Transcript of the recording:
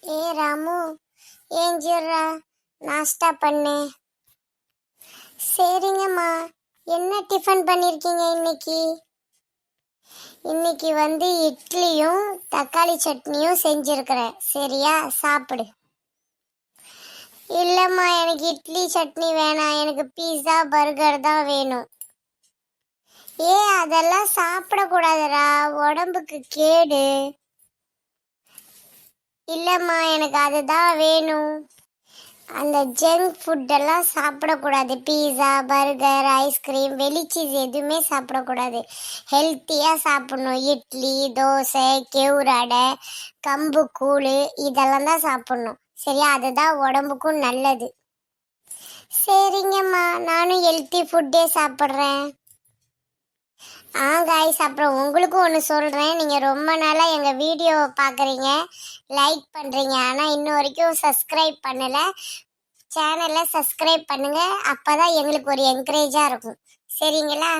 ஏ ராமு, ஏஞ்சிடுறா, நாஸ்டா பண்ணு. சரிங்கம்மா. என்ன டிஃபன் பண்ணிருக்கீங்க இன்னைக்கு? இன்னைக்கு இட்லியும் தக்காளி சட்னியும் செஞ்சிருக்கிறேன். சரியா, சாப்பிடு. இல்லம்மா, எனக்கு இட்லி சட்னி வேணாம், எனக்கு பீஸா பர்கர் தான் வேணும். ஏ, அதெல்லாம் சாப்பிடக்கூடாதுடா, உடம்புக்கு கேடு. இல்லம்மா, எனக்கு அதுதான் வேணும். அந்த ஜங்க் ஃபுட்டெல்லாம் சாப்பிடக்கூடாது. பீஸா பர்கர் ஐஸ்கிரீம் வெளிச்சீஸ் எதுவுமே சாப்பிடக்கூடாது. ஹெல்த்தியாக சாப்பிடணும். இட்லி தோசை கெவுரடை கம்பு கூழ் இதெல்லாம் தான் சாப்பிடணும். சரியா, அதுதான் உடம்புக்கும் நல்லது. சரிங்கம்மா, நானும் ஹெல்த்தி ஃபுட்டே சாப்பிட்றேன். காய்ஸ், அப்புறம் உங்களுக்கும் ஒன்று சொல்கிறேன். நீங்கள் ரொம்ப நாளாக எங்கள் வீடியோவை பார்க்குறீங்க, லைக் பண்ணுறீங்க, ஆனால் இன்ன வரைக்கும் சப்ஸ்கிரைப் பண்ணலை. சேனலை சப்ஸ்கிரைப் பண்ணுங்கள், அப்போ தான் எங்களுக்கு ஒரு என்கரேஜாக இருக்கும். சரிங்களா?